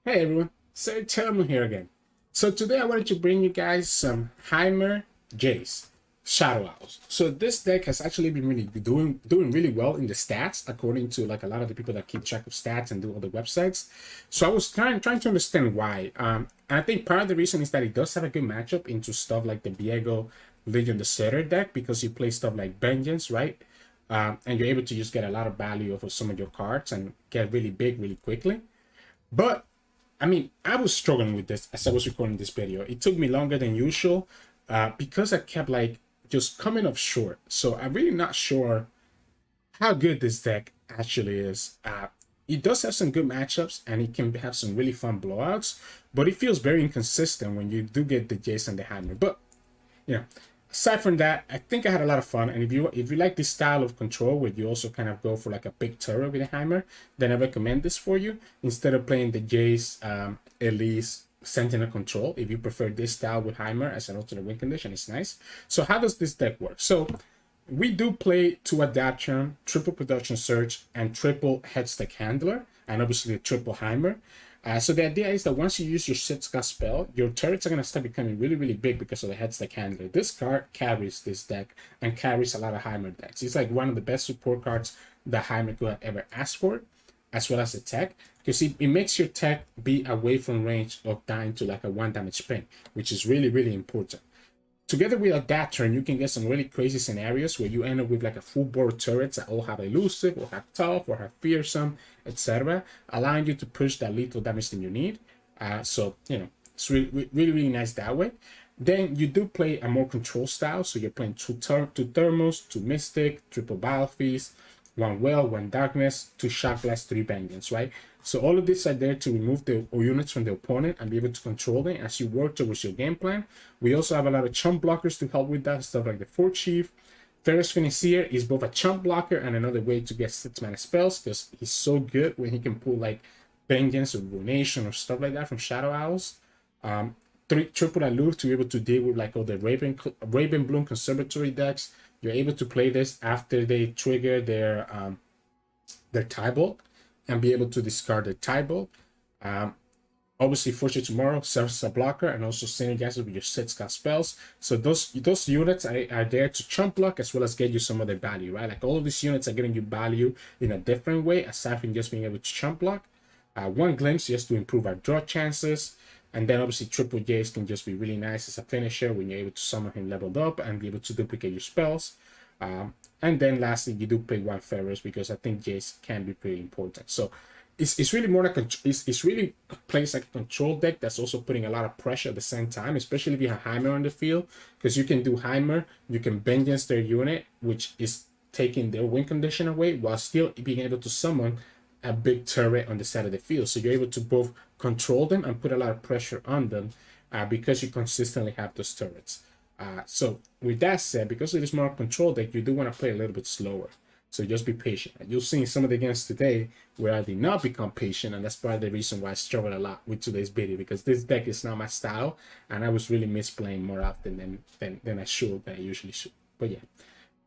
Hey everyone, Sirturmund here again. So today I wanted to bring you guys some Heimer Jayce Shadow Owls. So this deck has actually been really doing really well in the stats, according to like a lot of the people that keep track of stats and do all the websites. So I was trying to understand why. And I think part of the reason is that it does have a good matchup into stuff like the Viego Legion the Setter deck, because you play stuff like Vengeance, right? And you're able to just get a lot of value off of some of your cards and get really big really quickly. But I mean, I was struggling with this as I was recording this video. It took me longer than usual because I kept like just coming up short. So I'm really not sure how good this deck actually is. It does have some good matchups and it can have some really fun blowouts, but it feels very inconsistent when you do get the Jayce and the Heimer. But you know, aside from that, I think I had a lot of fun. And if you like this style of control where you also kind of go for like a big turret with a Heimer, then I recommend this for you instead of playing the Jayce, Elise, Sentinel control. If you prefer this style with Heimer as an alternate win condition, it's nice. So how does this deck work? So we do play 2 Adaption, triple Production Search, and triple Hextech Handler, and obviously a triple Heimer. So the idea is that once you use your Ziggs spell, your turrets are going to start becoming really, really big because of the Hextech Handler. This card carries this deck and carries a lot of Heimer decks. It's like one of the best support cards that Heimer could have ever asked for, as well as the tech, because it makes your tech be away from range of dying to like a 1 damage ping, which is really, really important. Together with a that turn, you can get some really crazy scenarios where you end up with like a full board turrets that all have elusive, or have tough, or have fearsome, etc., allowing you to push that lethal damage that you need. So you know, it's really, really nice that way. Then you do play a more control style, so you're playing two Thermals, 2 Mystic, triple Battle Feast, 1 Well, 1 Darkness, 2 Shock Blast, 3 Vengeance, right? So all of these are there to remove the units from the opponent and be able to control them as you work towards your game plan. We also have a lot of chump blockers to help with that, stuff like the Fort Chief. Ferrous Financier is both a chump blocker and another way to get 6-mana spells, because he's so good when he can pull like Vengeance or Ruination or stuff like that from Shadow Owls. Triple Allure to be able to deal with like all the Raven Bloom Conservatory decks. You're able to play this after they trigger their Tybalt and be able to discard the Tybalt. Obviously, Fortune Tomorrow serves as a blocker and also synergizes with your Ziggs spells. So those units are there to chump block as well as get you some other value, right? Like all of these units are getting you value in a different way aside from just being able to chump block. 1 Glimpse just to improve our draw chances. And then obviously Triple Jayce can just be really nice as a finisher when you're able to summon him leveled up and be able to duplicate your spells. And then lastly, you do play 1 Ferrous because I think Jayce can be pretty important. So it's really more like it's really plays like a control deck that's also putting a lot of pressure at the same time, especially if you have Heimer on the field, because you can do Heimer, you can Vengeance their unit, which is taking their win condition away while still being able to summon a big turret on the side of the field. So you're able to both control them and put a lot of pressure on them because you consistently have those turrets. So with that said, because it is more control deck, you do want to play a little bit slower. So just be patient. You'll see in some of the games today where I did not become patient, and that's part of the reason why I struggled a lot with today's video, because this deck is not my style, and I was really misplaying more often than I usually should. But yeah.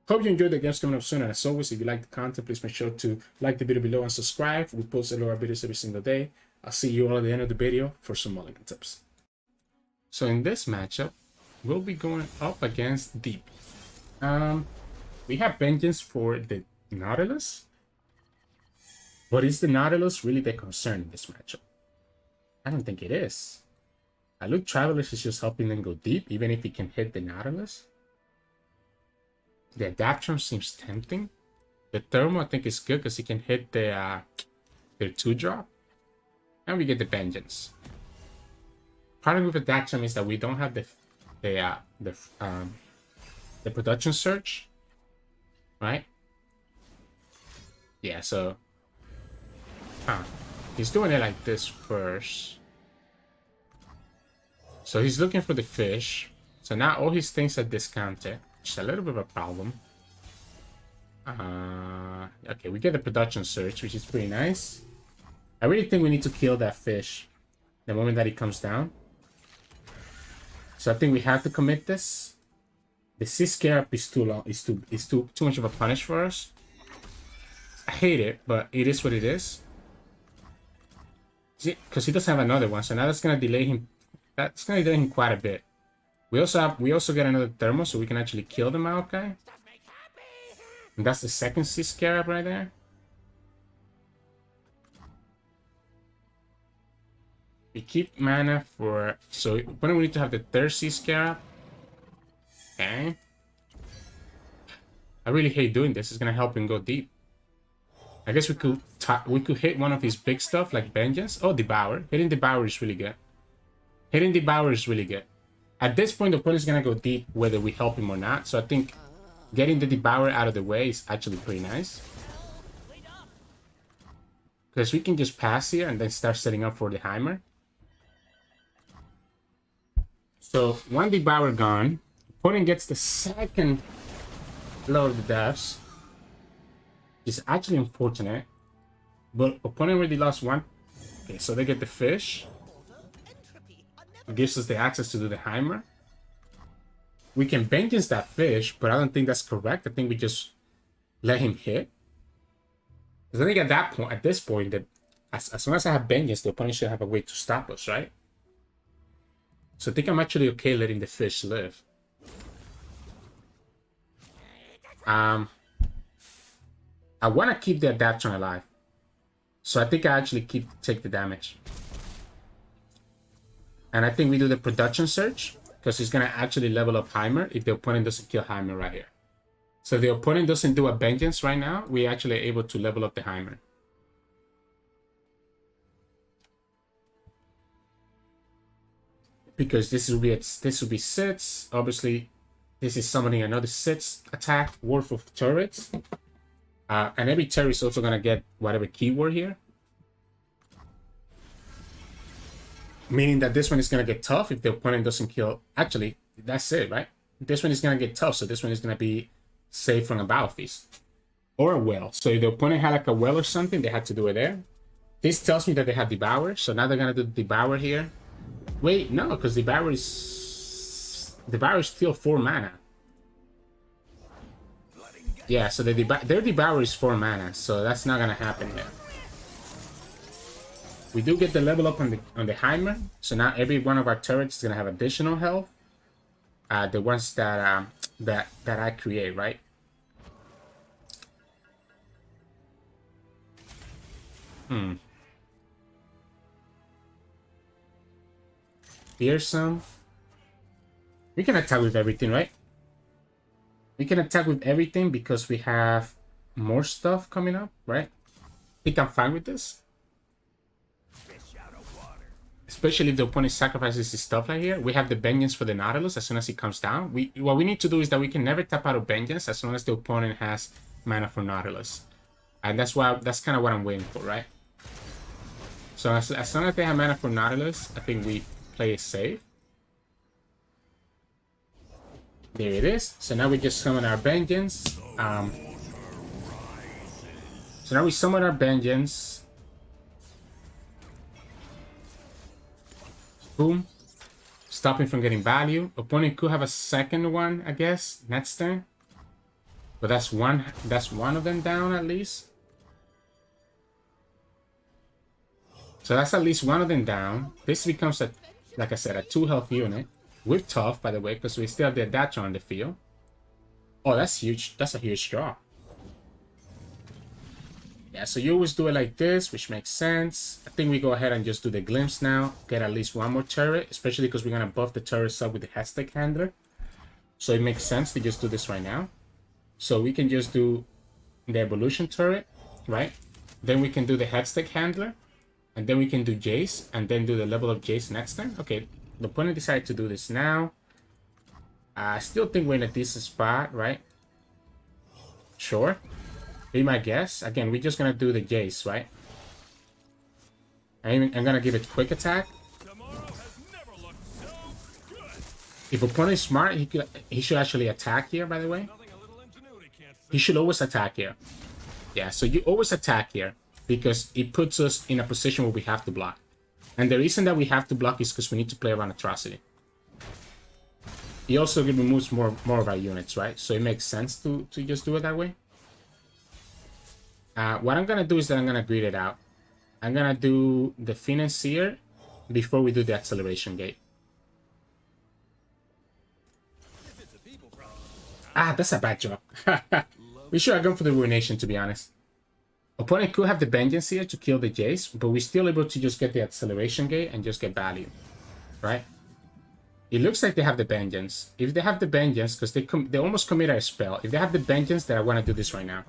Hope you enjoyed the games coming up soon, and as always, if you like the content, please make sure to like the video below and subscribe. We post a lot of videos every single day. I'll see you all at the end of the video for some mulligan tips. So in this matchup, we'll be going up against Deep. We have Vengeance for the Nautilus, but is the Nautilus really the concern in this matchup? I don't think it is. I look, Travelers is just helping them go deep, even if he can hit the Nautilus. The Adaption seems tempting. The Thermal I think is good because he can hit their 2-drop. And we get the Vengeance. Problem with Adaption is that we don't have the Production Search. Right? Yeah, so he's doing it like this first. So he's looking for the fish. So now all his things are discounted. It's a little bit of a problem. Okay, we get the Production Search, which is pretty nice. I really think we need to kill that fish the moment that he comes down. So I think we have to commit this. The Sea Scarab is too long. It's too much of a punish for us. I hate it, but it is what it is. because he doesn't have another one, so now that's gonna delay him. That's gonna delay him quite a bit. We also get another thermal, so we can actually kill the Maokai. And that's the second Sea Scarab right there. We keep mana for... So when we need to have the third Sea Scarab. Okay. I really hate doing this. It's gonna help him go deep. I guess we could hit one of his big stuff like Vengeance. Oh, Devour. Hitting Devour is really good. Hitting Devour is really good. At this point, the opponent is gonna go deep whether we help him or not. So I think getting the Devour out of the way is actually pretty nice. Because we can just pass here and then start setting up for the Heimer. So one Devour gone. Opponent gets the second Lord of the Deaths. It's actually unfortunate. But opponent already lost one. Okay, so they get the fish. It gives us the access to do the Heimer. We can vengeance that fish, but I don't think that's correct. I think we just let him hit. Because I think at this point, that as long as I have vengeance, the opponent should have a way to stop us, right? So I think I'm actually okay letting the fish live. I want to keep the Adaptron alive. So I think I actually take the damage. And I think we do the production search, because he's going to actually level up Heimer if the opponent doesn't kill Heimer right here. So if the opponent doesn't do a vengeance right now, we actually are able to level up the Heimer. Because this will be sits. Obviously, this is summoning another 6 attack worth of turrets. And every turret is also going to get whatever keyword here. Meaning that this one is going to get tough if the opponent doesn't kill... Actually, that's it, right? This one is going to get tough, so this one is going to be safe from a battle feast. Or a well. So if the opponent had like a well or something, they had to do it there. This tells me that they have Devour, so now they're going to do Devour here. Wait, no, because Devour is still 4 mana. Yeah, so their Devour is 4 mana, so that's not going to happen there. We do get the level up on the Heimer, so now every one of our turrets is gonna have additional health. The ones that I create, right? Fearsome. We can attack with everything, right? We can attack with everything because we have more stuff coming up, right? I think I'm fine with this. Especially if the opponent sacrifices his stuff right here. We have the Vengeance for the Nautilus as soon as he comes down. What we need to do is that we can never tap out of Vengeance as long as the opponent has mana for Nautilus. And that's kind of what I'm waiting for, right? So as long as they have mana for Nautilus, I think we play it safe. There it is. So now we just summon our Vengeance. So now we summon our Vengeance. Boom. Stop him from getting value. Opponent could have a second one, I guess, next turn. But that's one of them down at least. So that's at least one of them down. This becomes like I said, a 2 health unit. With tough, by the way, because we still have the Adaptron on the field. Oh, that's huge. That's a huge draw. Yeah, so you always do it like this, which makes sense. I think we go ahead and just do the Glimpse now. Get at least one more turret, especially because we're going to buff the turrets up with the Hextech handler. So it makes sense to just do this right now. So we can just do the Evolution turret, right? Then we can do the Hextech handler. And then we can do Jayce, and then do the level of Jayce next turn. Okay, the opponent decided to do this now. I still think we're in a decent spot, right? Sure. Be my guess. Again, we're just gonna do the Jayce, right? I'm gonna give it quick attack. If opponent is smart, he should actually attack here, by the way. He should always attack here. Yeah, so you always attack here because it puts us in a position where we have to block. And the reason that we have to block is because we need to play around Atrocity. He also removes more of our units, right? So it makes sense to just do it that way. What I'm going to do is that I'm going to grid it out. I'm gonna do the Financier before we do the Acceleration Gate. Ah, that's a bad job. We should have gone for the Ruination, to be honest. Opponent could have the Vengeance here to kill the Jayce, but we're still able to just get the Acceleration Gate and just get value, right? It looks like they have the Vengeance. If they have the Vengeance, because they almost committed a spell. If they have the Vengeance, then I want to do this right now.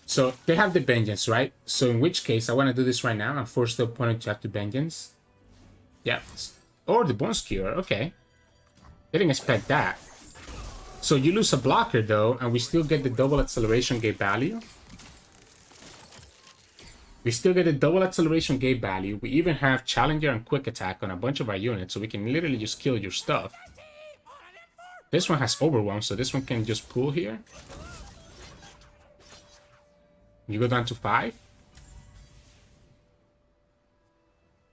So they have the Vengeance, right? So in which case, I want to do this right now and force the opponent to have the Vengeance. Yeah. Or the Bone Skewer, okay. Didn't expect that. So you lose a blocker though, and we still get the double Acceleration Gate value. We still get the double Acceleration Gate value. We even have Challenger and Quick Attack on a bunch of our units, so we can literally just kill your stuff. This one has Overwhelm, so this one can just pull here. You go down to 5.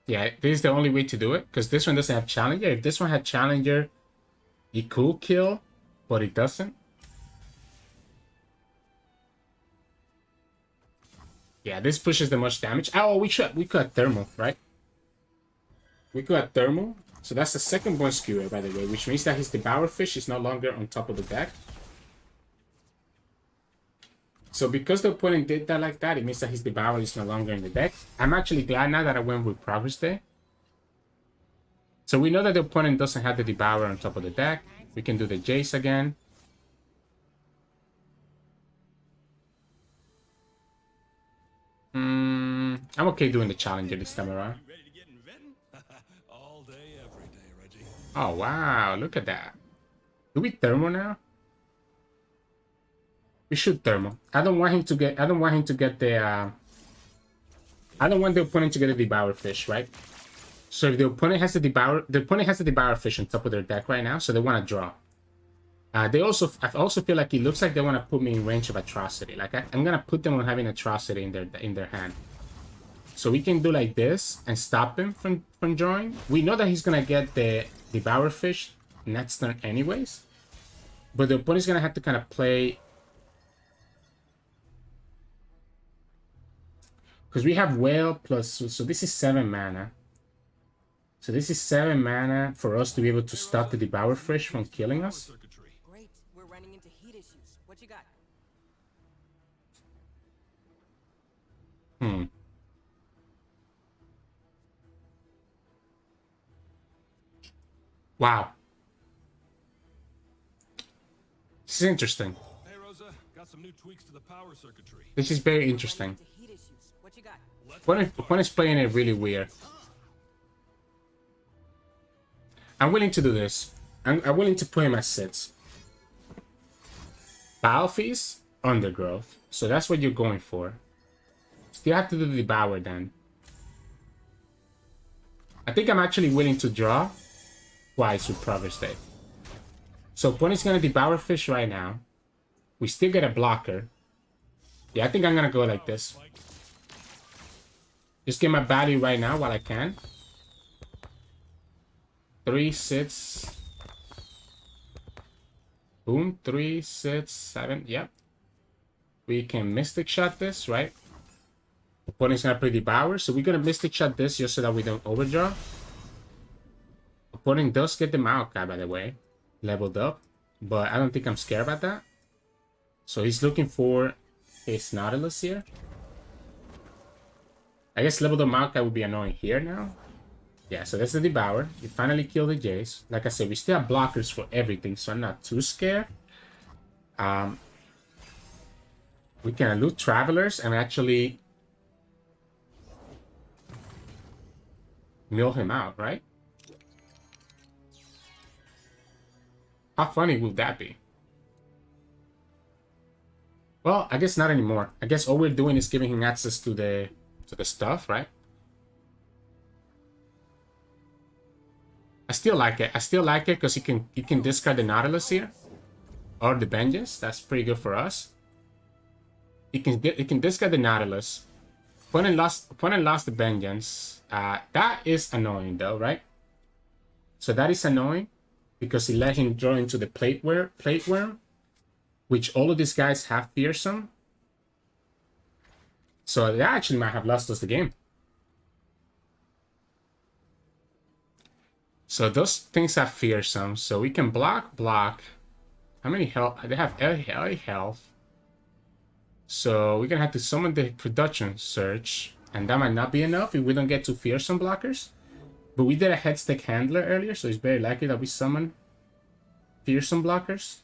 Yeah, this is the only way to do it, because this one doesn't have Challenger. If this one had Challenger, it could kill, but it doesn't. Yeah, this pushes the much damage. Oh, we could have Thermal, right? We could have Thermal. So that's the second Bone Skewer, by the way, which means that his Devour Fish is no longer on top of the deck. So because the opponent did that like that, it means that his Devour is no longer in the deck. I'm actually glad now that I went with Progress Day. So we know that the opponent doesn't have the Devour on top of the deck. We can do the Jayce again. I'm okay doing the Challenger this time around. Oh wow, look at that. Do we Thermal now? We should Thermal. I don't want the I don't want the opponent to get a Devour Fish, right? So if the opponent has the Devour Fish on top of their deck right now, so they want to draw. I also feel like it looks like they want to put me in range of Atrocity. Like I'm gonna put them on having Atrocity in their hand. So we can do like this and stop him from drawing. We know that he's gonna get the Devour Fish next turn anyways. But the opponent's gonna have to kind of play. Because we have Whale plus, so this is 7 mana. So this is 7 mana for us to be able to stop the Devour Fish from killing us. Great, we're running into heat issues. What you got? Wow. This is interesting. Hey Rosa, got some new tweaks to the power circuitry. This is very interesting. What you got? Opponent is playing it really weird. I'm willing to do this. I'm willing to put him at 6. Biofeast, Undergrowth. So that's what you're going for. Still have to do the Devour then. I think I'm actually willing to draw twice with Progress Day. So opponent's gonna Devour Fish right now. We still get a blocker. Yeah, I think I'm gonna go like this. Just get my value right now while I can. 3, 6. Boom, 3, 6, 7. Yep. We can Mystic Shot this, right? Opponent's gonna play Devour, so we're gonna Mystic Shot this just so that we don't overdraw. Opponent does get the Maokai, by the way, leveled up, but I don't think I'm scared about that. So he's looking for his Nautilus here. I guess leveled up Maokai would be annoying here now. Yeah, so that's the Devour. We finally killed the Jayce. Like I said, we still have blockers for everything, so I'm not too scared. We can loot Travelers and actually mill him out, right? How funny would that be? Well, I guess not anymore. I guess all we're doing is giving him access to the stuff, right? I still like it. I still like it because you can discard the Nautilus here. Or the Vengeance. That's pretty good for us. You can discard the Nautilus. Opponent lost the Vengeance. That is annoying though, right? So that is annoying because it let him draw into the Plate Worm, which all of these guys have Fearsome. So that actually might have lost us the game. So those things have fearsome. So we can block. How many health? They have a health. So we're gonna have to summon the production search. And that might not be enough if we don't get to fearsome blockers. But we did a Hextech handler earlier, so it's very likely that we summon fearsome blockers.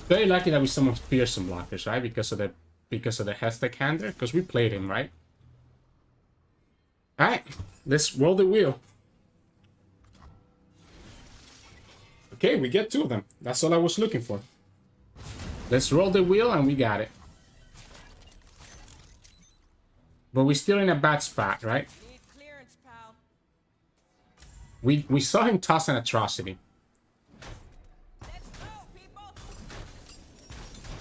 Very likely that we summon fearsome blockers, right? Because of the Hextech handler, because we played him, right? Alright, let's roll the wheel. Okay, we get 2 of them. That's all I was looking for. Let's roll the wheel and we got it. But we're still in a bad spot, right? Need clearance, pal. We saw him toss an atrocity. Let's go, people.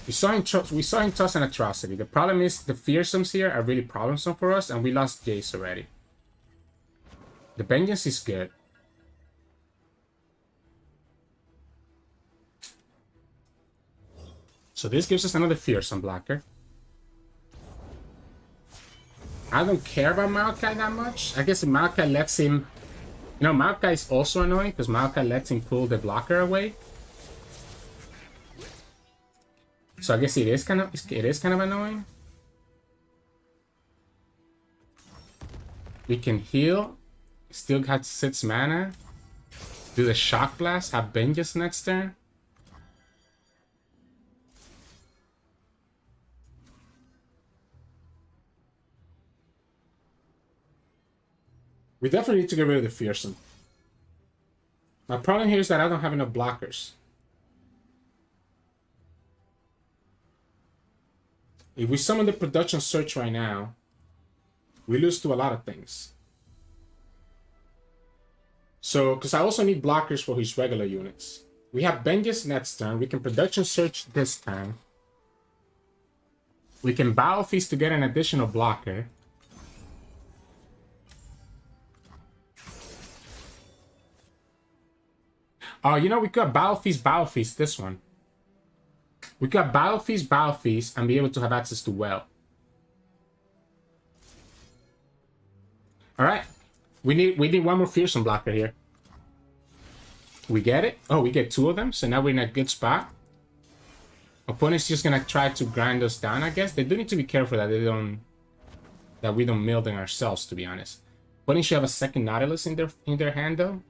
We saw him toss an atrocity. The problem is the fearsomes here are really problemsome for us, and we lost Jayce already. The vengeance is good. So this gives us another fearsome blocker. I don't care about Maokai that much. I guess Maokai lets him... You know, Maokai is also annoying because Maokai lets him pull the blocker away. So I guess it is kind of annoying. We can heal. Still got 6 mana. Do the shock blast. Have vengeance next turn. We definitely need to get rid of the fearsome. My problem here is that I don't have enough blockers. If we summon the production search right now, we lose to a lot of things. So, because I also need blockers for his regular units. We have vengeance next turn. We can production search this time. We can Battle Feast to get an additional blocker. Oh, you know, we got Battle Feast, this one. We got Battle Feast, and be able to have access to Well. Alright. We need one more fearsome blocker here. We get it. Oh, we get 2 of them, so now we're in a good spot. Opponent's just gonna try to grind us down, I guess. They do need to be careful that we don't mill them ourselves, to be honest. Opponent should have a second Nautilus in their hand though.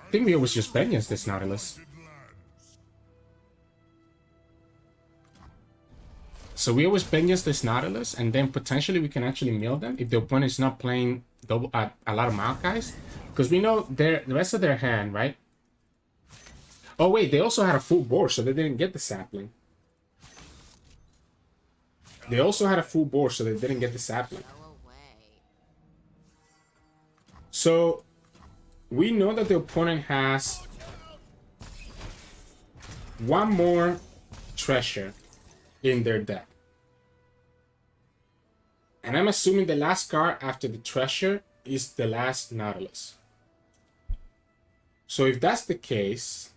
I think we always just vengeance this Nautilus. So we always vengeance this Nautilus, and then potentially we can actually mill them if the opponent is not playing a lot of Maokais. Because we know the rest of their hand, right? Oh wait, they also had a full board, so they didn't get the sapling. They also had a full board, so they didn't get the sapling. So we know that the opponent has 1 more treasure in their deck. And I'm assuming the last card after the treasure is the last Nautilus. So if that's the case,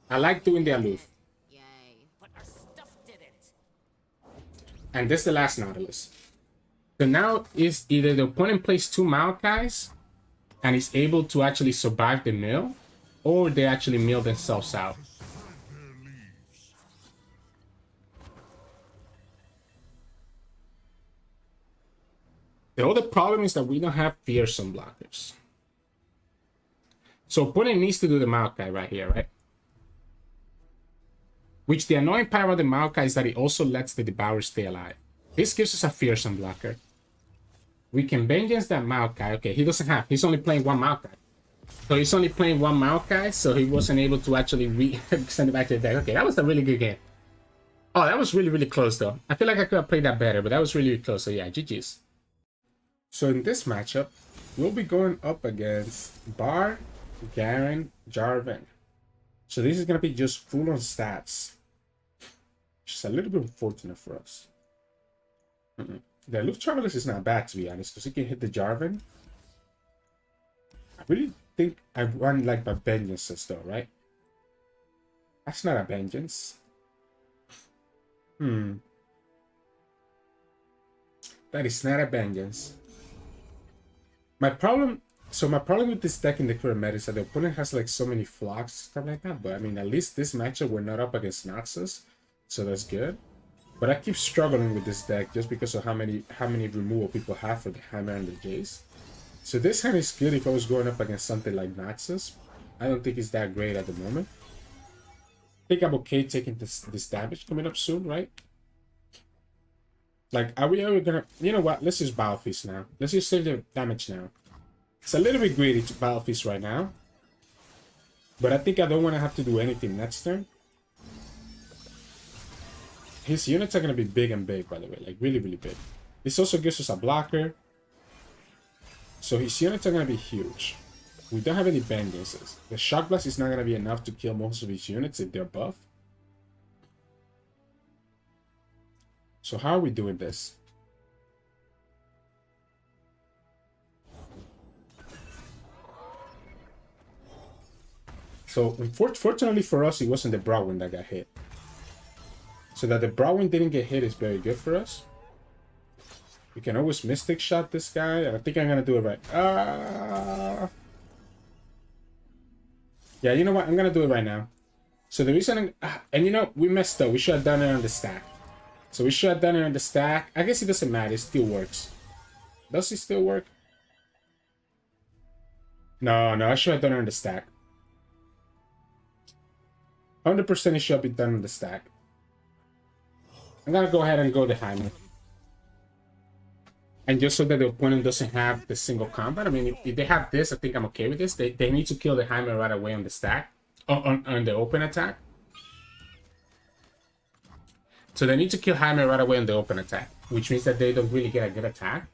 I like doing the aloof. Yay. But our stuff didn't. And this is the last Nautilus. So now is either the opponent plays 2 Maokais and is able to actually survive the mill, or they actually mill themselves out. The other problem is that we don't have fearsome blockers. So opponent needs to do the Maokai right here, right? Which the annoying part about the Maokai is that it also lets the Devourer stay alive. This gives us a fearsome blocker. We can vengeance that Maokai. Okay, he doesn't have. He's only playing 1 Maokai. So he's only playing 1 Maokai, so he wasn't able to actually send it back to the deck. Okay, that was a really good game. Oh, that was really, really close, though. I feel like I could have played that better, but that was really, really close. So yeah, GG's. So in this matchup, we'll be going up against Bar, Garen, Jarvan. So this is going to be just full on stats. Which is a little bit unfortunate for us. The Aloof Travelers is not bad, to be honest, because he can hit the Jarvan. I really think I run like my vengeances though, right? That's not a vengeance. That is not a vengeance. My problem with this deck in the current meta is that the opponent has like so many flocks, stuff like that. But I mean, at least this matchup we're not up against Noxus, so that's good. But I keep struggling with this deck just because of how many removal people have for the Heimer and the Jayce. So this hand is good if I was going up against something like Noxus. I don't think it's that great at the moment. I think I'm okay taking this damage coming up soon, right? Like, are we ever gonna... You know what? Let's just Battle Feast now. Let's just save the damage now. It's a little bit greedy to Battle Feast right now. But I think I don't want to have to do anything next turn. His units are going to be big and big, by the way. Like, really, really big. This also gives us a blocker. So his units are going to be huge. We don't have any vengeances. The Shock Blast is not going to be enough to kill most of his units if they're buff. So how are we doing this? So fortunately for us, it wasn't the Browin that got hit. So that the Browin didn't get hit is very good for us. We can always Mystic Shot this guy, and I think I'm gonna do it right. Yeah, you know what? I'm gonna do it right now. So the reason, and you know, we messed up. We should have done it on the stack. So we should have done it on the stack. I guess it doesn't matter. It still works. Does it still work? No, I should have done it on the stack. 100% it should be done on the stack. I'm gonna go ahead and go the Heimer. And just so that the opponent doesn't have the single combat. I mean, if they have this, I think I'm okay with this. They need to kill the Heimer right away on the stack. On the open attack. So they need to kill Heimer right away on the open attack. Which means that they don't really get a good attack.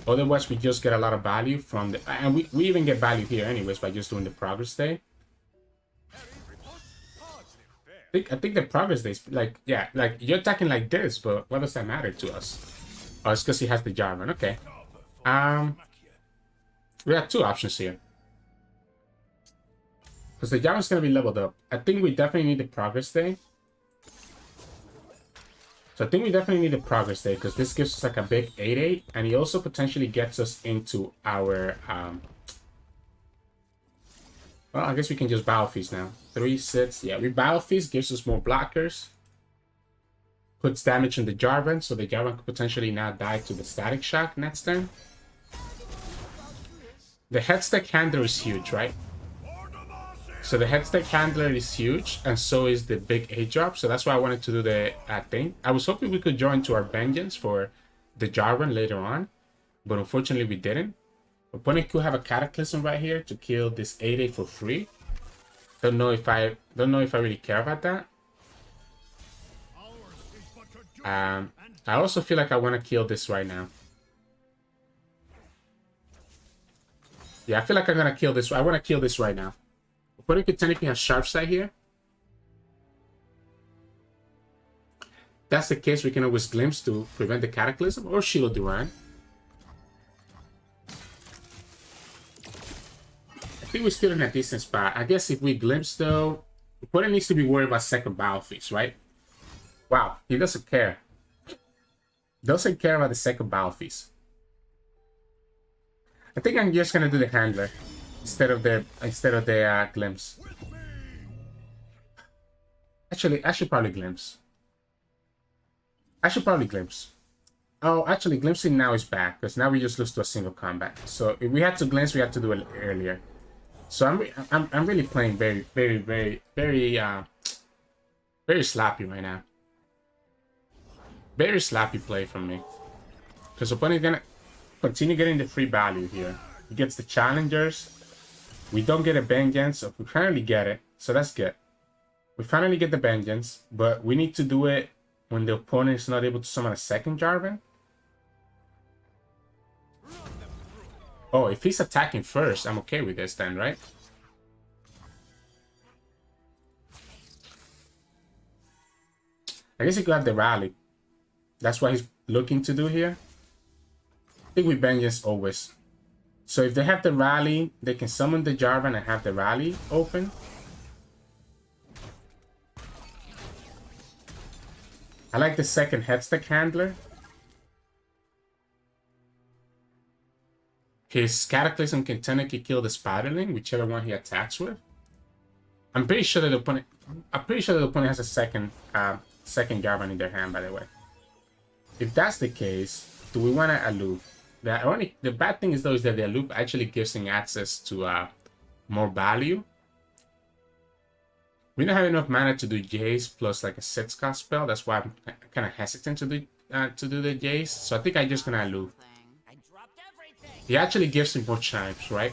Otherwise, we just get a lot of value from the... And we even get value here anyways by just doing the progress day. I think the progress day is like... Yeah, like you're attacking like this, but what does that matter to us? Oh, it's because he has the Jarvan. Okay. We have two options here. Because the Jarvan's going to be leveled up. I think we definitely need the progress day. So I think we definitely need the progress day because this gives us like a big 8-8. And he also potentially gets us into our... Well, I guess we can just Battle Feast now. 3, 6. Yeah, we Battle Feast. Gives us more blockers. Puts damage on the Jarvan, so the Jarvan could potentially now die to the Static Shock next turn. The Hextech Handler is huge, right? So the Hextech Handler is huge, and so is the big 8-drop, so that's why I wanted to do the thing. I was hoping we could join to our Vengeance for the Jarvan later on, but unfortunately we didn't. Opponent could have a Cataclysm right here to kill this 8-8 for free. Don't know if I really care about that. I also feel like I want to kill this right now. Yeah, I feel like I'm going to kill this. I want to kill this right now. Opponent could technically have Sharp Sight here. If that's the case, we can always Glimpse to prevent the Cataclysm or Shield Duran. I think we're still in a decent spot. I guess if we Glimpse though, opponent needs to be worried about second Battle Feast, right? Wow, he doesn't care. Doesn't care about the second Battle Feast. I think I'm just gonna do the Handler instead of the Glimpse. Actually, I should probably Glimpse. Oh, actually, Glimpsing now is back because now we just lose to a single combat. So if we had to Glimpse, we had to do it earlier. So I'm really playing very sloppy right now. Very sloppy play from me. Because opponent gonna continue getting the free value here. He gets the challengers. We don't get a Vengeance, so we finally get it. So that's good. We finally get the Vengeance, but we need to do it when the opponent is not able to summon a second Jarvan. Oh, if he's attacking first, I'm okay with this then, right? I guess he could have the rally. That's what he's looking to do here. I think we Vengeance always. So if they have the rally, they can summon the Jarvan and have the rally open. I like the second Hextech handler. His Cataclysm can technically kill the Spiderling, whichever one he attacks with. I'm pretty sure that the opponent has a second Jarvan in their hand, by the way. If that's the case, do we want to aloof? The bad thing is though is that the aloof actually gives him access to more value. We don't have enough mana to do Jayce plus like a 6-cost spell. That's why I'm kind of hesitant to do the Jayce. So I think I'm just gonna aloof. He actually gives him more chimes, right?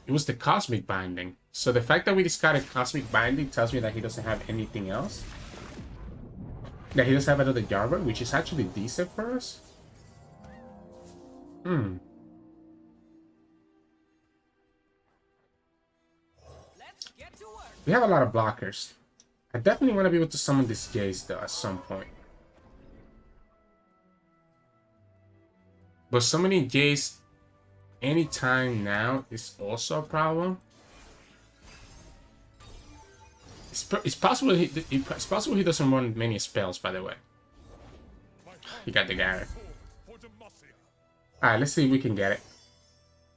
It was the Cosmic Binding. So the fact that we discarded Cosmic Binding tells me that he doesn't have anything else. That he doesn't have another Jarvan, which is actually decent for us. We have a lot of blockers. I definitely want to be able to summon this Jayce though at some point. But summoning Jayce anytime now is also a problem. It's possible he doesn't run many spells, by the way. He got the Garen. Alright, let's see if we can get it.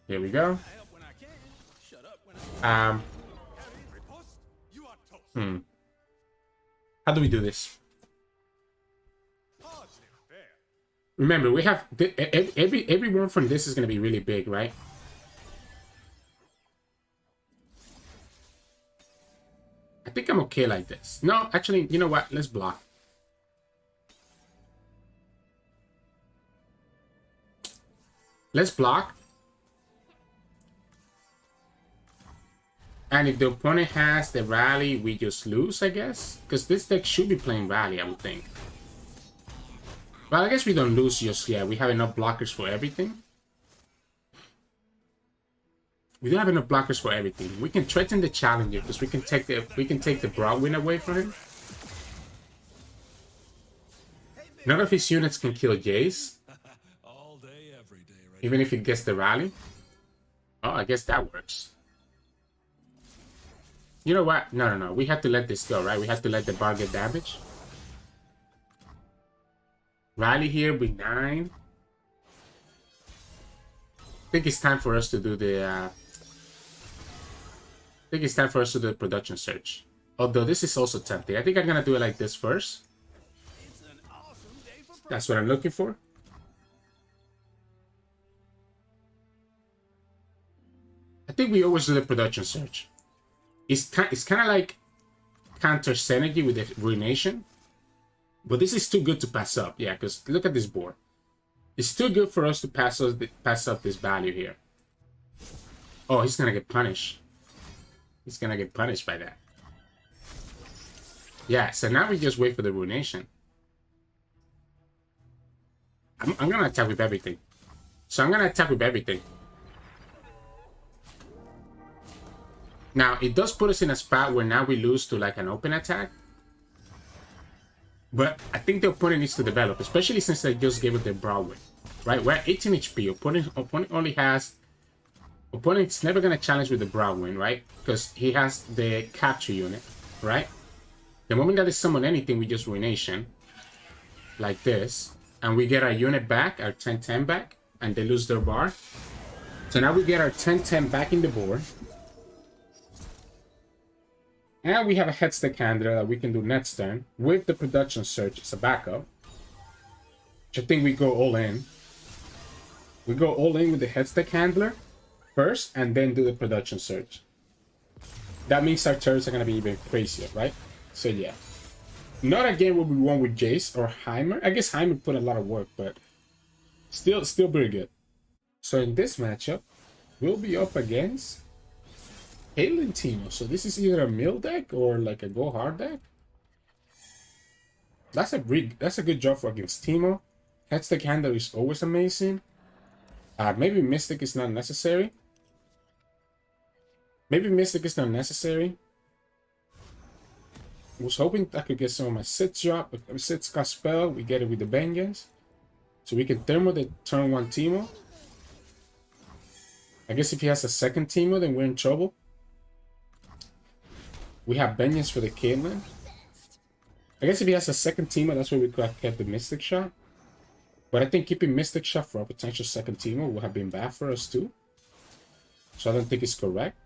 Here we go. How do we do this? Remember, we have every one from this is going to be really big, right? I think I'm okay like this. No, actually, you know what? Let's block. Let's block. And if the opponent has the rally, we just lose, I guess. Because this deck should be playing rally, I would think. Well, I guess we don't lose just yet. We have enough blockers for everything. We don't have enough blockers for everything. We can threaten the challenger because we can take the Broadwind away from him. None of his units can kill Jayce. All day, every day, right? Even if he gets the rally. Oh, I guess that works. You know what? No. We have to let this go, right? We have to let the bar get damaged. Rally here with 9. I think it's time for us to do the production search. Although this is also tempting. I think I'm gonna do it like this first. That's what I'm looking for. I think we always do the production search. It's kind of like counter synergy with the Ruination. But this is too good to pass up. Yeah, because look at this board. It's too good for us to pass up this value here. Oh, he's gonna get punished. He's gonna get punished by that. Yeah, so now we just wait for the Ruination. I'm gonna attack with everything. So I'm gonna attack with everything. Now, it does put us in a spot where now we lose to like an open attack. But I think the opponent needs to develop, especially since they just gave it the Broadwind. Right? We're at 18 HP. Opponent only has... Opponent's never going to challenge with the Broadwind, right? Because he has the capture unit, right? The moment that they summon anything, we just Ruination. Like this. And we get our unit back, our 10-10 back. And they lose their bar. So now we get our 10-10 back in the board. And we have a Hextech handler that we can do next turn with the production search as a backup. Which I think we go all in. We go all in with the Hextech handler first and then do the production search. That means our turns are going to be even crazier, right? So yeah. Not again what we won with Jayce or Heimer. I guess Heimer put a lot of work, but still pretty good. So in this matchup, we'll be up against Caitlyn Teemo. So this is either a mill deck or like a go hard deck. That's a good job for against Teemo. Hextech handler is always amazing. Maybe Mystic is not necessary. I was hoping I could get some of my sits drop. If my sits got spell, we get it with the Vengeance. So we can thermal the turn 1 Teemo. I guess if he has a second Teemo, then we're in trouble. We have Vengeance for the Caitlyn. I guess if he has a second teamer, that's where we could have kept the Mystic Shot. But I think keeping Mystic Shot for a potential second teamer would have been bad for us too. So I don't think it's correct.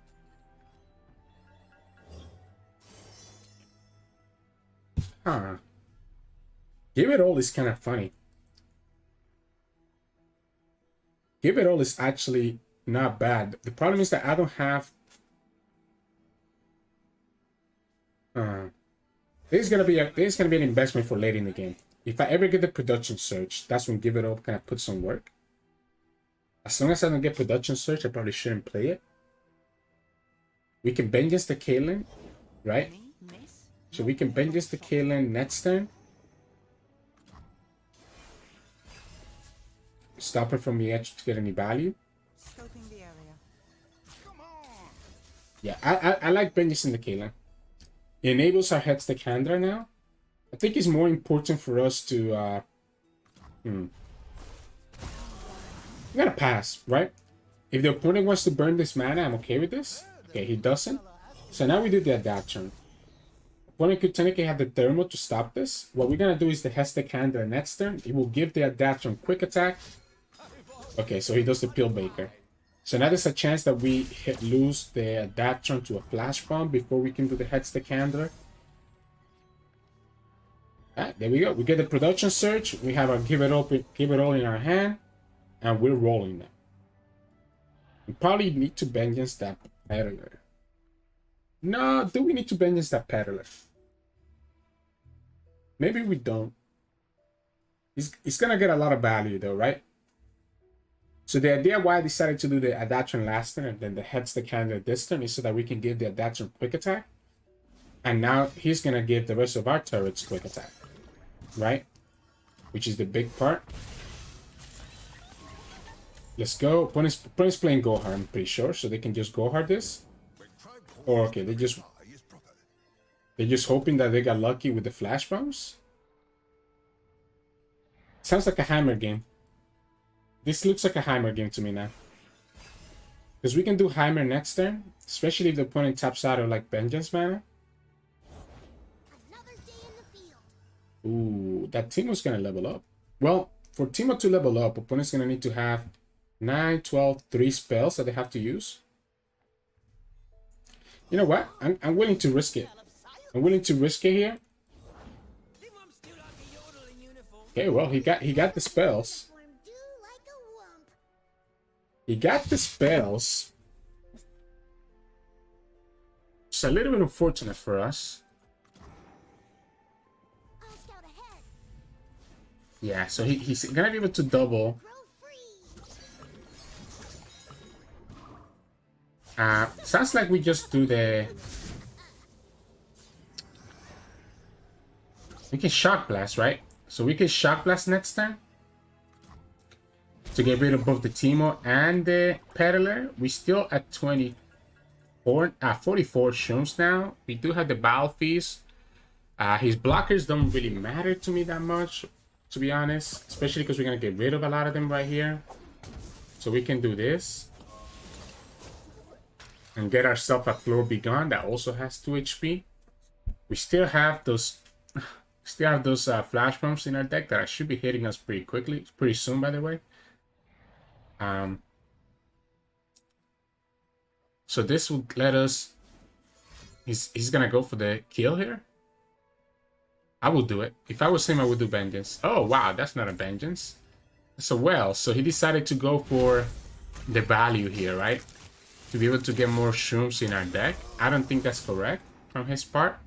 Huh. Give It All is kind of funny. Give It All is actually not bad. The problem is that I don't have... This is gonna be an investment for late in the game. If I ever get the production surge, that's when Give It All kind of put some work. As long as I don't get production surge, I probably shouldn't play it. We can Vengeance the Caitlyn, right? So we can Vengeance the Caitlyn next turn. Stop her from the edge to get any value. Scoping the area. Yeah, I like Vengeance in the Caitlyn. It enables our Hextech Handler now. I think it's more important for us to... We gotta pass, right? If the opponent wants to burn this mana, I'm okay with this. Okay, he doesn't. So now we do the adaptation. Opponent could technically have the thermal to stop this. What we're gonna do is the Hextech Handler next turn. It will give the adaptation quick attack. Okay, so he does the Pill Baker. So now there's a chance that we lose the adaptation to a Flash Bomb before we can do the Hextech Handler. Alright, there we go. We get the production surge. We have our Give It All in our hand. And we're rolling now. We probably need to Vengeance that Peddler. No, do we need to Vengeance that Peddler? Maybe we don't. He's gonna get a lot of value though, right? So the idea why I decided to do the adaptation last turn and then the Hextech Handler this turn is so that we can give the adaptation quick attack. And now he's gonna give the rest of our turrets quick attack. Right? Which is the big part. Let's go. Opponent's playing Go Hard, I'm pretty sure, so they can just Go Hard this. Or okay, they're just hoping that they got lucky with the flash bombs. Sounds like a Heimer game. This looks like a Heimer game to me now. Because we can do Heimer next turn, especially if the opponent taps out of like Vengeance mana. Ooh, that Teemo's gonna level up. Well, for Teemo to level up, opponent's gonna need to have 9, 12, 3 spells that they have to use. You know what? I'm willing to risk it. I'm willing to risk it here. Okay, well, he got the spells. He got the spells. It's a little bit unfortunate for us. Yeah, so he's gonna be able to double. Sounds like we just do the... We can Shock Blast, right? So we can Shock Blast next turn. To get rid of both the Teemo and the Peddler. We still at 44 shrooms now. We do have the Battle Feast. His blockers don't really matter to me that much, to be honest. Especially because we're going to get rid of a lot of them right here. So we can do this. And get ourselves a Floor Be Gone that also has 2 HP. We still have those flash bombs in our deck that should be hitting us pretty soon, by the way. So this would let us... He's gonna go for the kill here. I will do it. If I was him, I would do Vengeance. Oh, wow, that's not a Vengeance. So he decided to go for the value here, right? To be able to get more shrooms in our deck. I don't think that's correct from his part.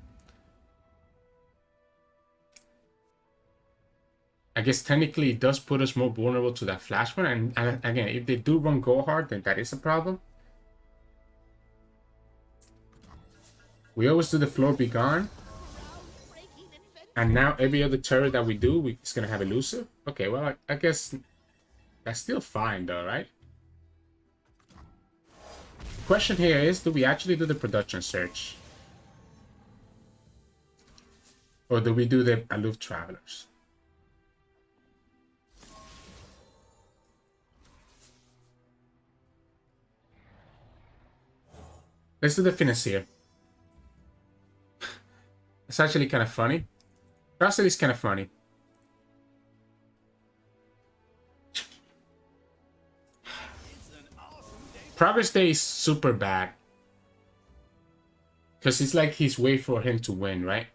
I guess technically it does put us more vulnerable to that flash one. And again, if they do run Go Hard, then that is a problem. We always do the Floor Be Gone. And now every other turret that we do, it's going to have Elusive. Okay, well, I guess that's still fine though, right? The question here is, do we actually do the production search? Or do we do the Aloof Travelers? Let's do the Financier. It's actually kind of funny. Russell is kind of funny. Progress Day is super bad. Because it's like his way for him to win, right?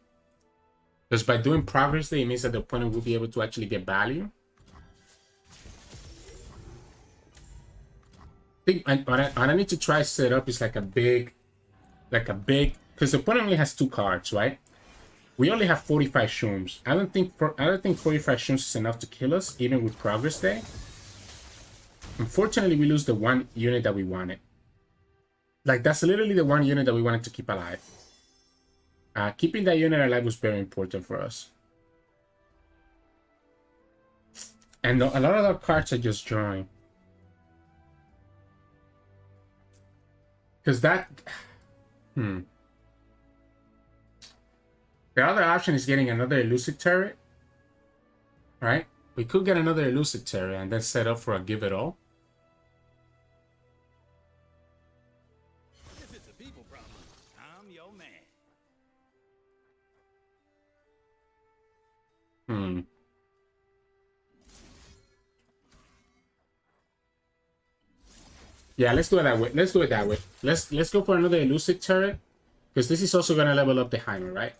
Because by doing Progress Day, it means that the opponent will be able to actually get value. I think what I need to try to set up is like a big, because the opponent only has 2 cards, right? We only have 45 shrooms. I don't think 45 shrooms is enough to kill us, even with Progress Day. Unfortunately, we lose the 1 unit that we wanted. Like, that's literally the 1 unit that we wanted to keep alive. Keeping that unit alive was very important for us. And a lot of our cards are just drawing. Because that... The other option is getting another elusive turret. Right? We could get another elusive turret and then set up for a give it all. If it's a people problem, I'm your man. Yeah, let's do it that way. Let's do it that way. Let's go for another elusive turret. Because this is also gonna level up the Heimer, right?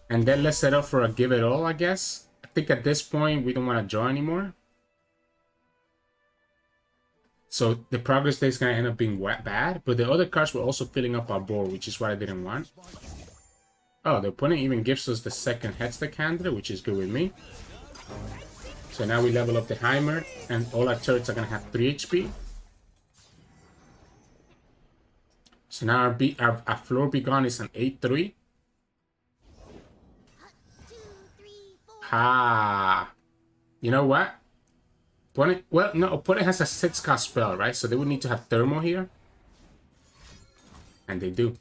And then let's set up for a give it all, I guess. I think at this point we don't want to draw anymore. So the Progress Day is gonna end up being bad, but the other cards were also filling up our board, which is what I didn't want. Oh, the opponent even gives us the second Hextech handler, which is good with me. So now we level up the Heimer, and all our turrets are gonna have 3 HP. So now our floor begun is an 8-3. Ah, you know what? Opponent, well, no, opponent has a 6-cost spell, right? So they would need to have Thermo here. And they do.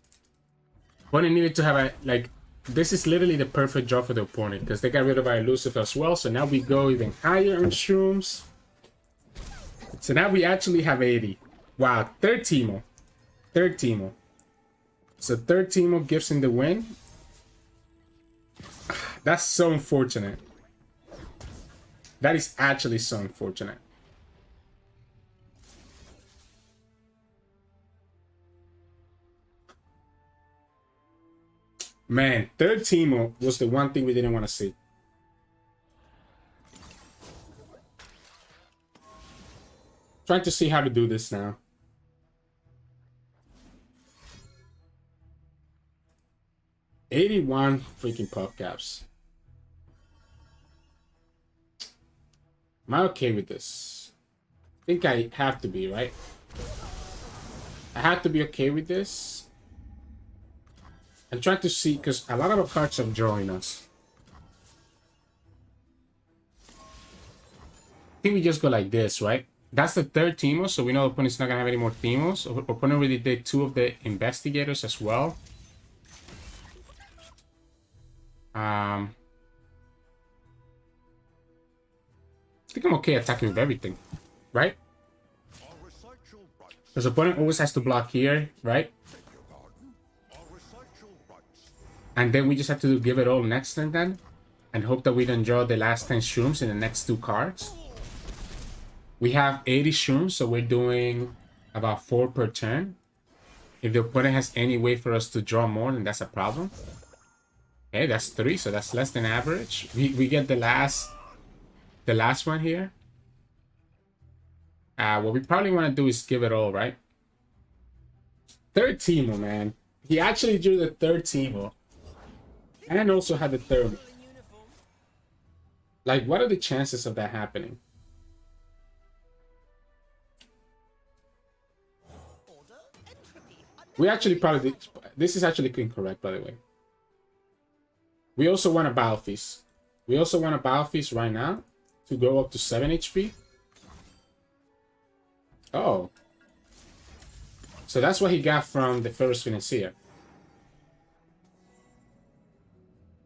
Opponent needed to have a, like, this is literally the perfect draw for the opponent because they got rid of our elusive as well. So now we go even higher on shrooms. So now we actually have 80. Wow, third Teemo. So third Teemo gives him the win. That's so unfortunate. That is actually so unfortunate. Man, third Teemo was the one thing we didn't want to see. Trying to see how to do this now. $81 freaking puff caps. Am I okay with this? I think I have to be, right? I have to be okay with this. I'm trying to see, because a lot of our cards are drawing us. I think we just go like this, right? That's the third Teemo, so we know the opponent's not going to have any more Teemos. Opponent already did 2 of the Investigators as well. I think I'm okay attacking with everything, right? Because the opponent always has to block here, right? And then we just have to give it all next turn then. And hope that we don't draw the last 10 shrooms in the next 2 cards. We have 80 shrooms, so we're doing about 4 per turn. If the opponent has any way for us to draw more, then that's a problem. Okay, that's 3, so that's less than average. We get the last one here. What we probably want to do is give it all, right? Third Teemo, man. He actually drew the third Teemo. And also had the third. Like, what are the chances of that happening? We actually probably did. This is actually incorrect, by the way. We also want a Battle Feast. We also want a Battle Feast right now to go up to 7 HP. Oh. So that's what he got from the first Financier.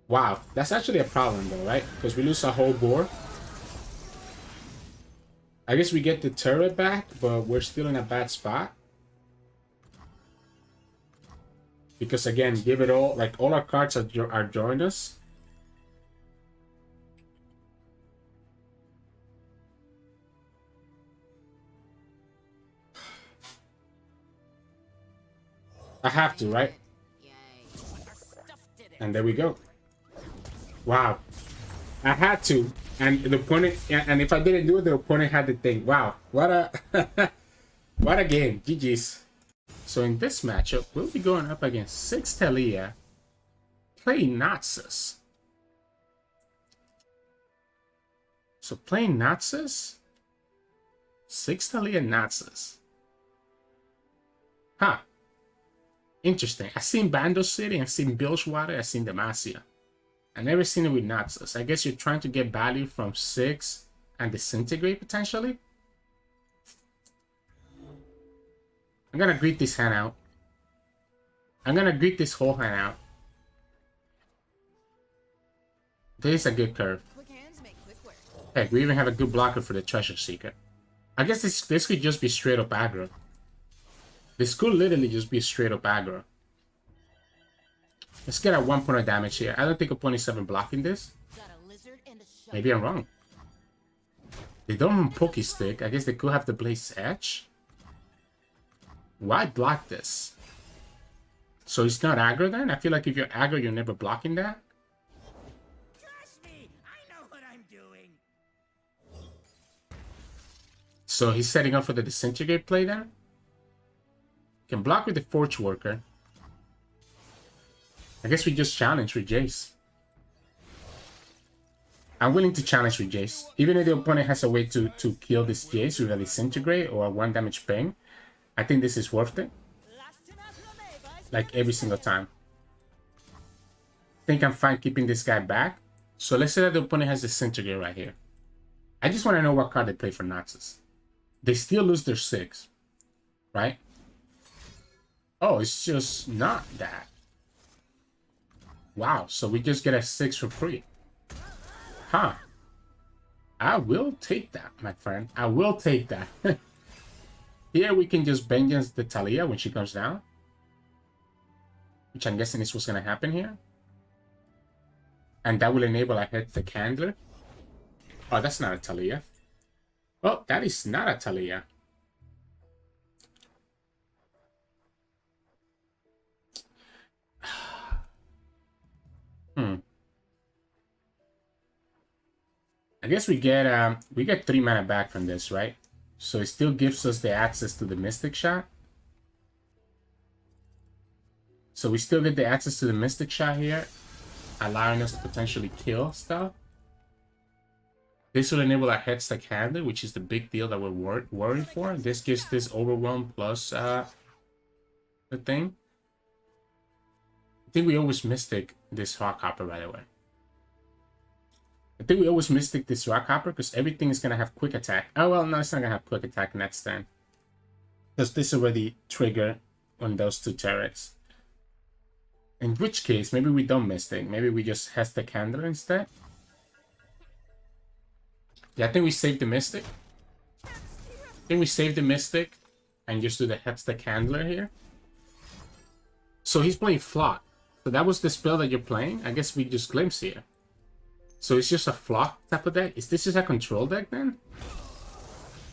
Wow, that's actually a problem though, right? Because we lose our whole board. I guess we get the turret back, but we're still in a bad spot. Because again, give it all, like all our cards are drawing us. I have to, right? Yay. But our stuff didn't. And there we go. Wow. I had to. And the opponent, and if I didn't do it, the opponent had to think, wow, what a what a game. GG's. So in this matchup, we'll be going up against Ziggs Taliyah, playing Noxus. So playing Noxus, Ziggs Taliyah Noxus. Huh. Interesting. I've seen Bando City, I've seen Bilgewater, I've seen Demacia. I've never seen it with Noxus. I guess you're trying to get value from Ziggs and Disintegrate potentially. I'm gonna greet this hand out. I'm gonna greet this whole hand out. This is a good curve. Quick hands make quick work. Heck, we even have a good blocker for the Treasure Seeker. I guess this could just be straight up aggro. This could literally just be straight up aggro. Let's get a 1 point of damage here. I don't think opponent's even blocking this. Got a lizard and a shark. Maybe I'm wrong. They don't have Poke Stick. I guess they could have the Blaze Edge. Why block this? So it's not aggro then? I feel like if you're aggro, you're never blocking that. Trust me, I know what I'm doing. So he's setting up for the Disintegrate play there. Can block with the Forge Worker. I guess we just challenge with Jayce. I'm willing to challenge with Jayce. Even if the opponent has a way to kill this Jayce with a Disintegrate or a 1 damage ping, I think this is worth it. Like every single time. I think I'm fine keeping this guy back. So let's say that the opponent has Disintegrate right here. I just want to know what card they play for Noxus. They still lose their 6. Right? Oh, it's just not that. Wow, so we just get a 6 for free. Huh. I will take that, my friend. I will take that. Here we can just Vengeance the Taliyah when she comes down. Which I'm guessing is what's going to happen here. And that will enable a Hextech Handler. Oh, that's not a Taliyah. Oh, that is not a Taliyah. I guess we get 3 mana back from this, right? So it still gives us the access to the Mystic Shot. So we still get the access to the Mystic Shot here, allowing us to potentially kill stuff. This will enable our Hextech Handler, which is the big deal that we're worried for. This gives this Overwhelm plus the thing. I think we always Mystic this Rock Hopper, by the way. I think we always Mystic this Rock Hopper because everything is going to have quick attack. Oh, well, no, it's not going to have quick attack next turn. Because this already trigger on those 2 turrets. In which case, maybe we don't Mystic. Maybe we just Hextech Handler instead. Yeah, I think we save the Mystic. I think we save the Mystic and just do the Hextech Handler here. So he's playing Flock. So that was the spell that you're playing? I guess we just glimpse here. So it's just a Flock type of deck? Is this just a control deck then?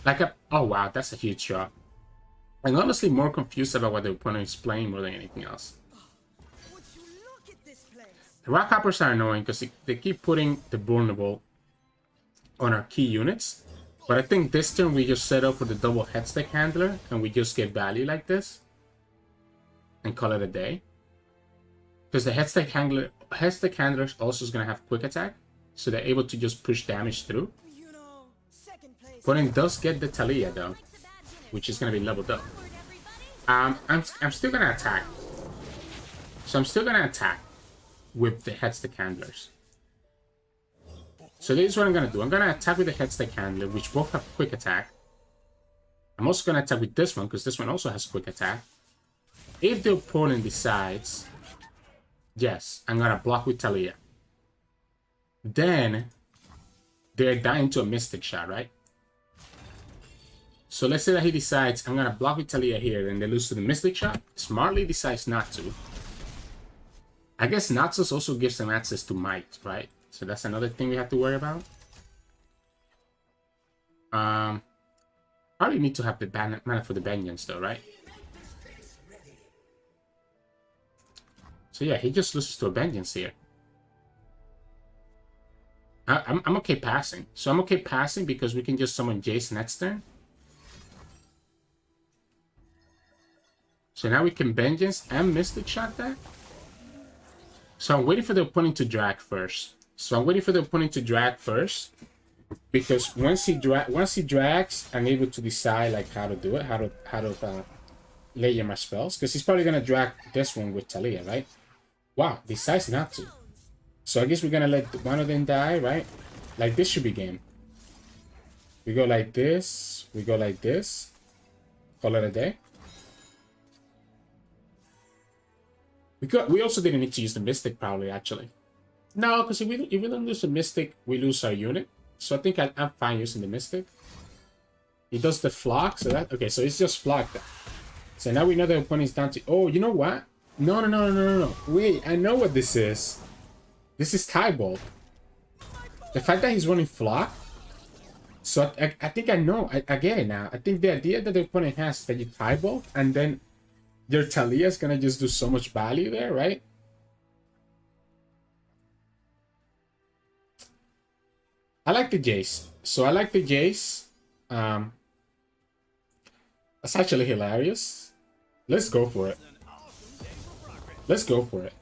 Like a... Oh wow, that's a huge drop. I'm honestly more confused about what the opponent is playing more than anything else. The Rock Hoppers are annoying because they keep putting the vulnerable on our key units. But I think this turn we just set up for the double Hextech Handler and we just get value like this. And call it a day. Because the Hextech Handler also is going to have quick attack. So they're able to just push damage through. Opponent does get the Taliyah though. Which is going to be leveled up. I'm still going to attack. So I'm still going to attack with the Hextech Handlers. So this is what I'm going to do. I'm going to attack with the Hextech Handler, which both have quick attack. I'm also going to attack with this one, because this one also has quick attack. If the opponent decides, yes, I'm going to block with Taliyah. Then, they're dying to a Mystic Shot, right? So let's say that he decides, I'm going to block with Taliyah here, and they lose to the Mystic Shot. Smartly decides not to. I guess Noxus also gives them access to Might, right? So that's another thing we have to worry about. Probably need to have the mana for the Vengeance though, right? So yeah, he just loses to a Vengeance here. I'm okay passing. So I'm okay passing because we can just summon Jayce next turn. So now we can Vengeance and Mystic Shot that. So I'm waiting for the opponent to drag first. Because once he drags, I'm able to decide like how to do it, how to layer my spells. Because he's probably gonna drag this one with Taliyah, right? Wow, decides not to. So I guess we're gonna let one of them die, right? Like this should be game. We go like this. We go like this. Call it a day. We also didn't need to use the Mystic probably actually. No, because if we don't use the Mystic, we lose our unit. So I think I'm fine using the Mystic. He does the flock, so that okay. So it's just flock that. So now we know the opponent's down to. Oh, you know what? No. Wait, I know what this is. This is Tybalt. The fact that he's running flock. So I think I know. I get it now. I think the idea that the opponent has is that you Tybalt and then your Taliyah is gonna just do so much value there, right? I like the Jayce. So I like the Jayce. That's actually hilarious. Let's go for it. Let's go for it.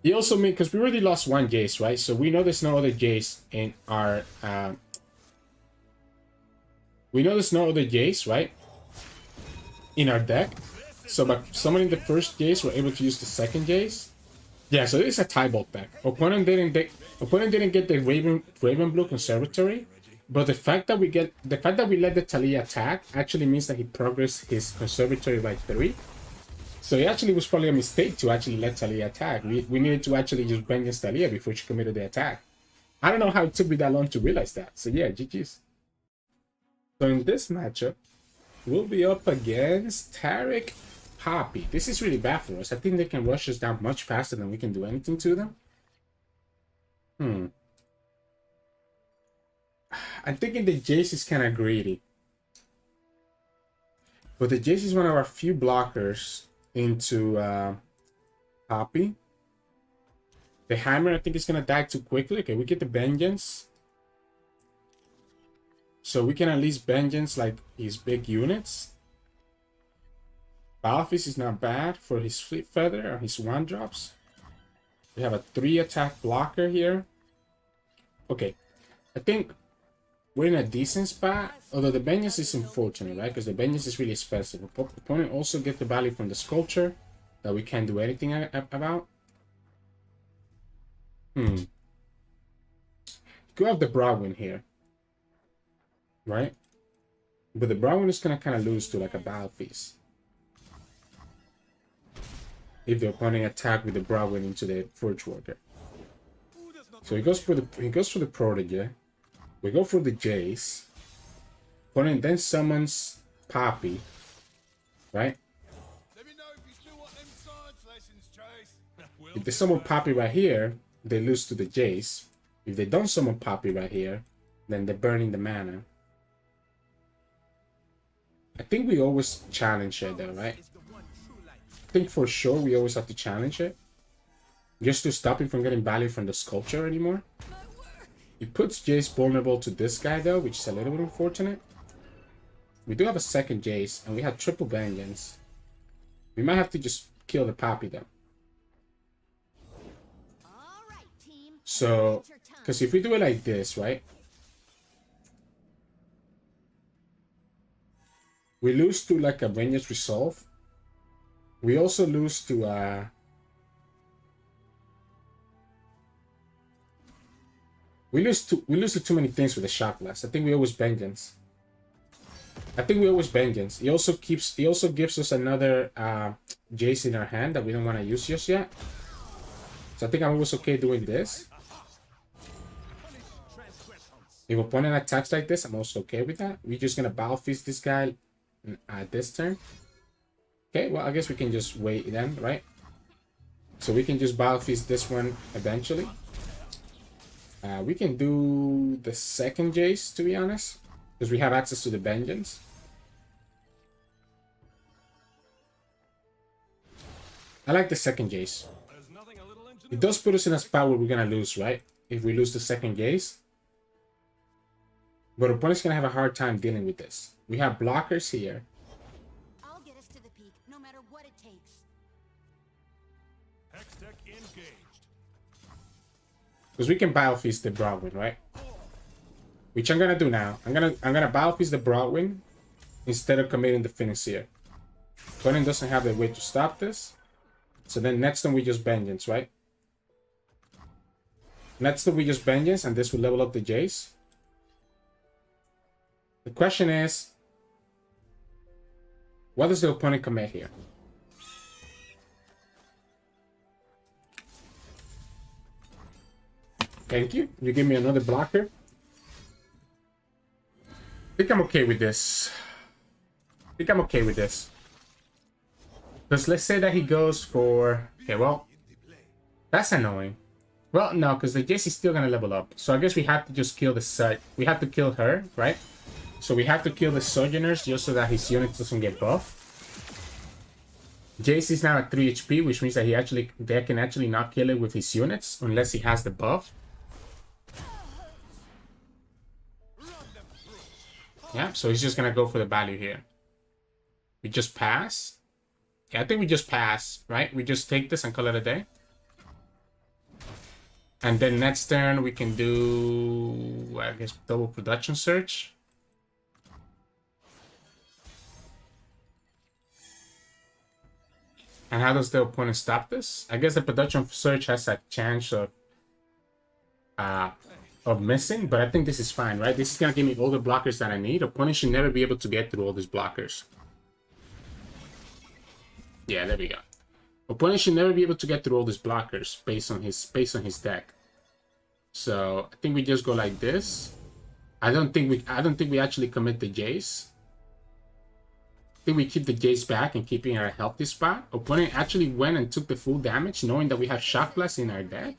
He also made, because we already lost one Jayce, right? So we know there's no other Jayce in our we know there's no other Jayce, right? In our deck. So by summoning the first Jayce, we're able to use the second Jayce. Yeah, so it's a Tybalt deck. Opponent didn't get the Raven Blue Conservatory, but the fact that we let the Taliyah attack actually means that he progressed his Conservatory by 3. So it actually was probably a mistake to actually let Taliyah attack. We needed to actually just bang against Taliyah before she committed the attack. I don't know how it took me that long to realize that. So yeah, GG's. So in this matchup, we'll be up against Taric Poppy. This is really bad for us. I think they can rush us down much faster than we can do anything to them. I'm thinking the Jayce is kind of greedy. But the Jayce is one of our few blockers into Poppy. The Heimer, I think, is going to die too quickly. Okay, we get the Vengeance. So we can at least Vengeance like his big units. Balfist is not bad for his Fleet Feather or his 1-drops. We have a 3-attack blocker here. Okay, I think we're in a decent spot. Although the Vengeance is unfortunate, right? Because the Vengeance is really expensive. Opponent also get the value from the Sculpture that we can't do anything about. Go have the Broadwind here, right? But the Broadwind is gonna kind of lose to like a Balfist if the opponent attack with the Broadwind into the Forge Worker. So he goes for the Protege. We go for the Jayce. Opponent then summons Poppy, right? Let me know if you still want them science lessons, Jayce. If they summon Poppy right here, they lose to the Jayce. If they don't summon Poppy right here, then they're burning the mana. I think we always challenge it though, right? I think for sure we always have to challenge it. Just to stop him from getting value from the Sculpture anymore. It puts Jayce vulnerable to this guy though, which is a little bit unfortunate. We do have a second Jayce, and we have triple Vengeance. We might have to just kill the Poppy though. So, because if we do it like this, right? We lose to like a Vengeance Resolve. We also lose to we lose to too many things with the Shock Blast. I think we always Vengeance. He also gives us another Jayce in our hand that we don't want to use just yet. So I think I'm always okay doing this. If opponent attacks like this, I'm also okay with that. We're just gonna Balfist this guy this turn. Okay, well I guess we can just wait then, right? So we can just Balfist this one eventually. We can do the second Jayce, to be honest, because we have access to the Vengeance. I like the second Jayce. It does put us in a spot where we're gonna lose, right? If we lose the second Jayce. But opponent's gonna have a hard time dealing with this. We have blockers here. I'll get us to the peak, no matter what it takes. Hextech engaged. Because we can Biofeast the Broadwind, right? Which I'm gonna do now. I'm gonna Biofeast the Broadwind instead of committing the finish here. Opponent doesn't have the way to stop this. So then next turn we just Vengeance, right? Next turn we just Vengeance, and this will level up the Jayce. The question is, what does the opponent commit here? Thank you. You give me another blocker. I think I'm okay with this. Because let's say that he goes for... Okay, well, that's annoying. Well, no, because the Jayce is still going to level up. So I guess we have to just kill the Sut. We have to kill her, right? So we have to kill the Sojourners just so that his unit doesn't get buffed. Jayce is now at 3 HP, which means that they can actually not kill it with his units unless he has the buff. Yeah, so he's just going to go for the value here. We just pass. Yeah, I think we just pass, right? We just take this and call it a day. And then next turn we can do, I guess, double production search. And how does the opponent stop this? I guess the production search has a chance of missing, but I think this is fine, right? This is gonna give me all the blockers that I need. Opponent should never be able to get through all these blockers. Yeah, there we go. Opponent should never be able to get through all these blockers based on his deck. So I think we just go like this. I don't think we actually commit the Jayce. I think we keep the Jayce back and keeping our healthy spot. Opponent actually went and took the full damage, knowing that we have Shock Blast in our deck.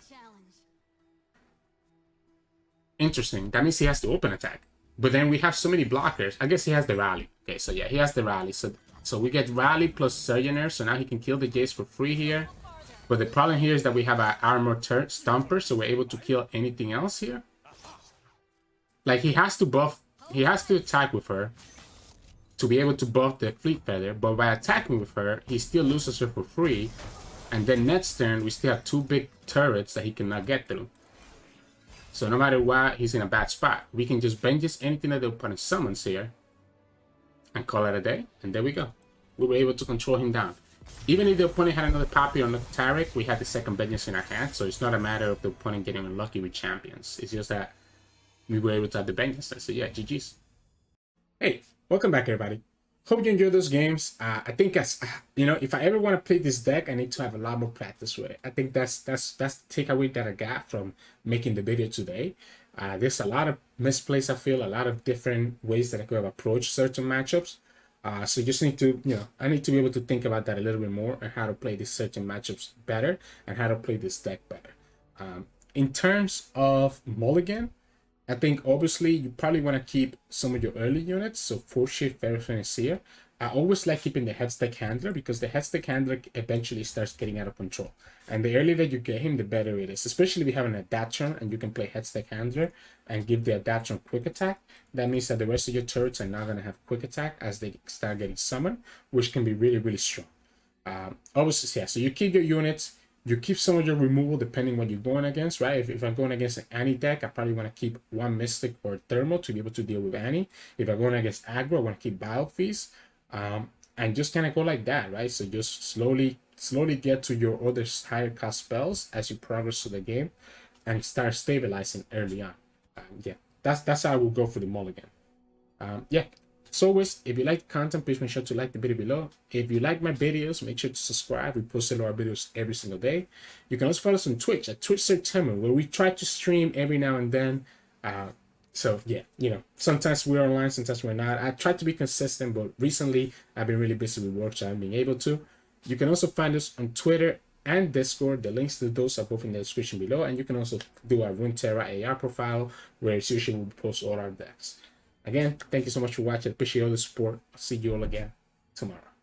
Interesting. That means he has to open attack. But then we have so many blockers. I guess he has the rally. Okay, so yeah, he has the rally. So we get rally plus Surgeoner. So now he can kill the Jayce for free here. But the problem here is that we have an armor stomper, so we're able to kill anything else here. Like he has to attack with her to be able to buff the Fleet Feather. But by attacking with her, he still loses her for free. And then next turn, we still have two big turrets that he cannot get through. So no matter what, he's in a bad spot. We can just Vengeance anything that the opponent summons here and call it a day. And there we go. We were able to control him down. Even if the opponent had another Poppy or another Taric, we had the second Vengeance in our hand. So it's not a matter of the opponent getting unlucky with champions. It's just that we were able to have the Vengeance. So yeah, GG's. Hey, welcome back everybody. Hope you enjoyed those games. I think as you know, if I ever want to play this deck, I need to have a lot more practice with it. I think that's the takeaway that I got from making the video today. There's a lot of misplays, I feel, a lot of different ways that I could have approached certain matchups. So you just need to, I need to be able to think about that a little bit more and how to play these certain matchups better and how to play this deck better. In terms of mulligan, I think obviously you probably want to keep some of your early units, so 4-shift Financier. I always like keeping the Hextech Handler because the Hextech Handler eventually starts getting out of control. And the earlier that you get him, the better it is. Especially if you have an Adaptron and you can play Hextech Handler and give the Adaptron quick attack. That means that the rest of your turrets are not going to have quick attack as they start getting summoned, which can be really, really strong. Obviously, yeah, so you keep your units. You keep some of your removal depending what you're going against, right? If I'm going against an Annie deck, I probably want to keep one Mystic or Thermal to be able to deal with Annie. If I'm going against aggro, I want to keep Biofeast. And just kind of go like that, right? So just slowly get to your other higher cost spells as you progress through the game and start stabilizing early on. Yeah, that's how I will go for the mulligan. Yeah. As always, if you like the content, please make sure to like the video below. If you like my videos, make sure to subscribe. We post a lot of videos every single day. You can also follow us on Twitch at Twitch Sirturmund, where we try to stream every now and then. So yeah, sometimes we're online, sometimes we're not. I try to be consistent, but recently I've been really busy with work, so I haven't been able to. You can also find us on Twitter and Discord. The links to those are both in the description below, and you can also do our Runeterra AR profile, where it's usually we post all our decks. Again, thank you so much for watching. I appreciate all the support. I'll see you all again tomorrow.